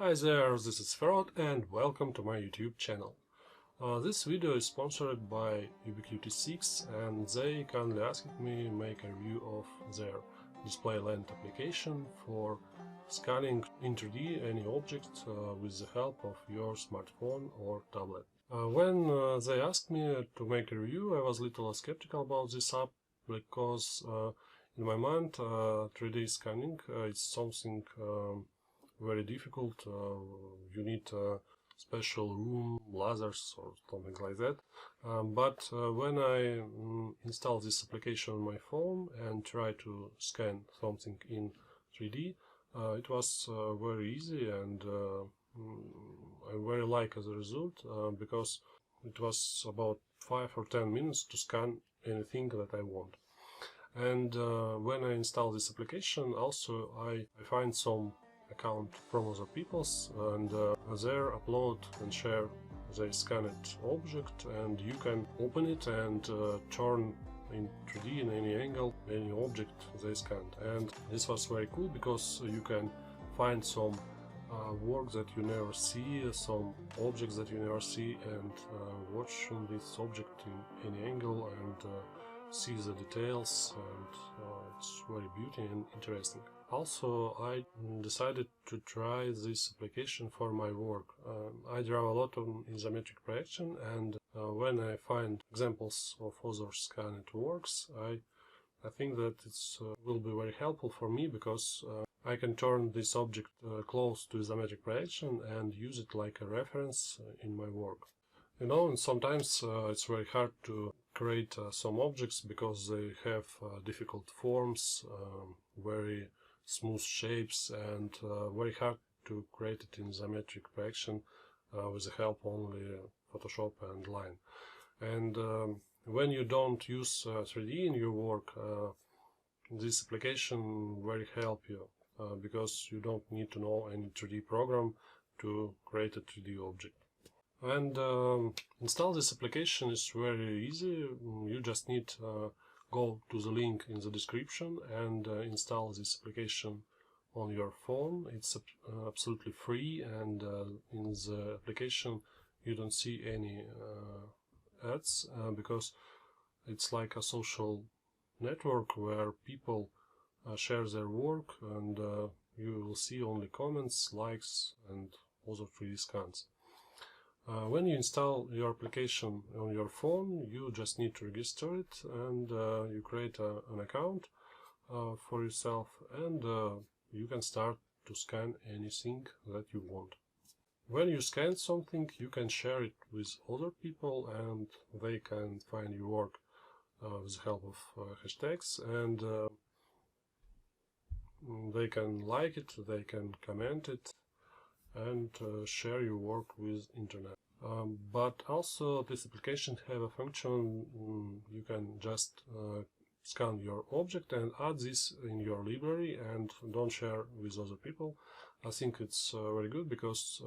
Hi there, this is Sephiroth and welcome to my YouTube channel. This video is sponsored by Ubiquiti6 and they kindly asked me to make a review of their Display.Land application for scanning in 3D any object with the help of your smartphone or tablet. When they asked me to make a review, I was a little skeptical about this app because in my mind 3D scanning is something very difficult. You need a special room, lasers or something like that. But when I install this application on my phone and try to scan something in 3D, it was very easy, and I very like the result because it was about 5 or 10 minutes to scan anything that I want. And when I install this application, also I find some account from other people's, and there upload and share the scanned object, and you can open it and turn in 3D in any angle any object they scanned. And this was very cool because you can find some work that you never see, some objects that you never see, and watch this object in any angle and see the details, and it's very beautiful and interesting. Also, I decided to try this application for my work. I draw a lot on isometric projection, and when I find examples of other scanned works, I think that it will be very helpful for me because I can turn this object close to isometric projection and use it like a reference in my work. You know, and sometimes it's very hard to create some objects because they have difficult forms, very smooth shapes, and very hard to create it in isometric projection with the help only Photoshop and line. And when you don't use 3D in your work, this application very help you because you don't need to know any 3D program to create a 3D object. And install this application is very easy. You just need go to the link in the description and install this application on your phone. It's absolutely free, and in the application you don't see any ads because it's like a social network where people share their work, and you will see only comments, likes, and other 3D scans. When you install your application on your phone, you just need to register it, and you create an account for yourself, and you can start to scan anything that you want. When you scan something, you can share it with other people, and they can find your work with the help of hashtags, and they can like it, they can comment it, and share your work with internet. But also this application have a function. You can just scan your object and add this in your library and don't share with other people. I think it's very good because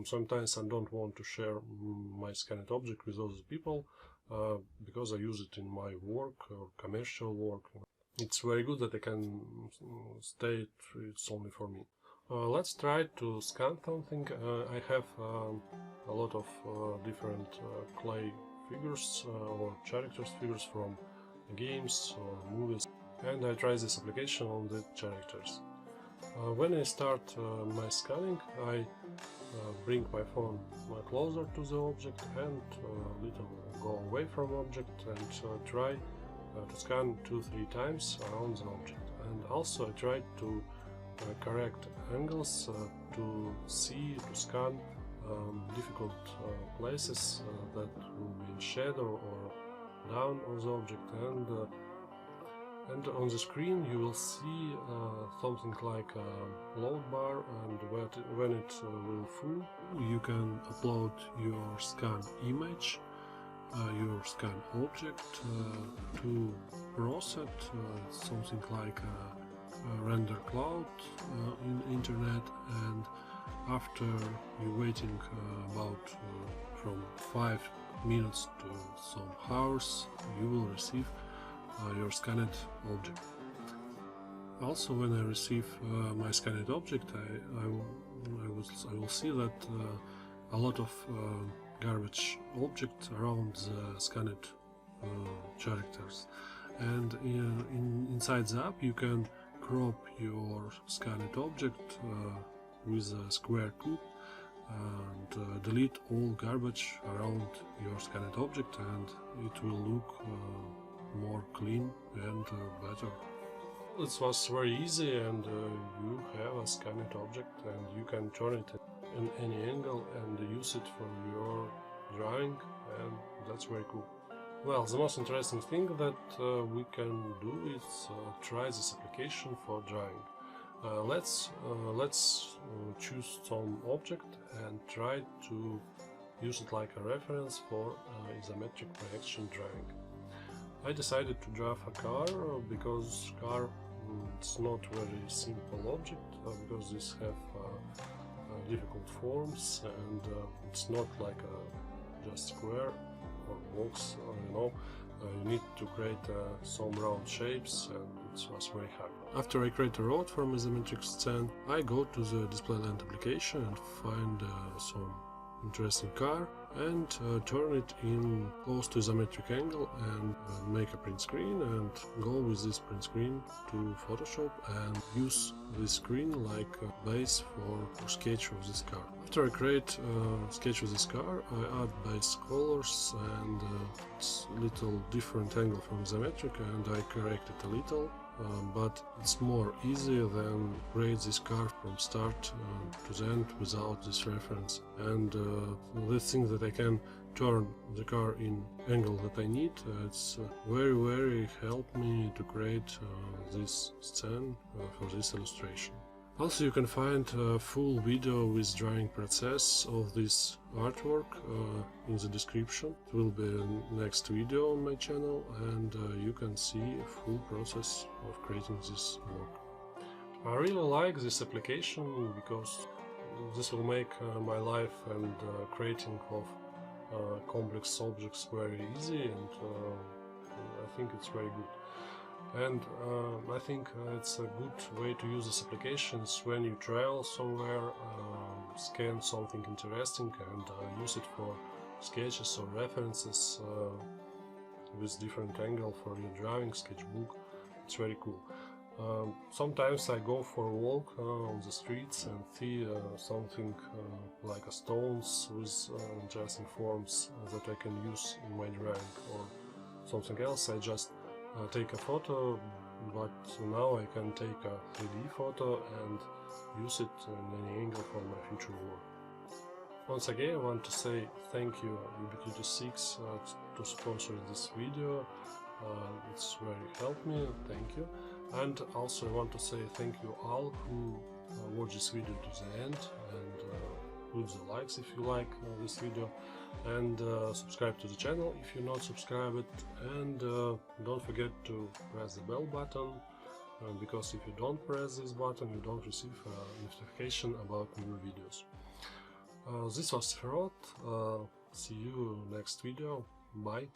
sometimes I don't want to share my scanned object with other people because I use it in my work or commercial work. It's very good that I can state it's only for me. Let's try to scan something. I have a lot of different clay figures or characters figures from games or movies, and I try this application on the characters. When I start my scanning, I bring my phone closer to the object and little go away from object and try to scan 2-3 times around the object. And also I try to correct angles to scan difficult places that will be in shadow or down on the object, and on the screen you will see something like a load bar, and when it will full, you can upload your scan image, your scan object to process something like a render cloud in internet, and after you waiting about from 5 minutes to some hours, you will receive your scanned object. Also, when I receive my scanned object, I I will see that a lot of garbage objects around the scanned characters, and inside the app you can crop your scanned object with a square clip and delete all garbage around your scanned object, and it will look more clean and better. It was very easy, and you have a scanned object and you can turn it in any angle and use it for your drawing, and that's very cool. Well, the most interesting thing that we can do is try this application for drawing. Let's choose some object and try to use it like a reference for isometric projection drawing. I decided to draw a car because car it's not very simple object, because these have difficult forms, and it's not like a just square or box, you know. You need to create some round shapes, and it was very hard. After I create a road from isometric scene, I go to the Display.Land application and find some interesting car and turn it in close to isometric angle and make a print screen, and go with this print screen to Photoshop and use this screen like a base for sketch of this car. After I create a sketch of this car, I add base colors, and it's a little different angle from isometric, and I correct it a little. But it's more easier than create this car from start to the end without this reference. And this thing that I can turn the car in angle that I need, it's very helped me to create this scene for this illustration. Also, you can find a full video with drawing process of this artwork in the description. It will be the next video on my channel, and you can see a full process of creating this work. I really like this application because this will make my life and creating of complex objects very easy, and I think it's very good. And I think it's a good way to use these applications when you travel somewhere, scan something interesting and use it for sketches or references with different angle for your drawing, sketchbook. It's very cool. Sometimes I go for a walk on the streets and see something like a stones with interesting forms that I can use in my drawing, or something else. I just take a photo, but now I can take a 3D photo and use it in any angle for my future work. Once again, I want to say thank you Ubiquiti6 to sponsor this video. It's very helped me, thank you. And also I want to say thank you all who watch this video to the end, and put the likes if you like this video, and subscribe to the channel if you're not subscribed, and don't forget to press the bell button, because if you don't press this button you don't receive a notification about new videos. This was Sephiroth. See you next video. Bye.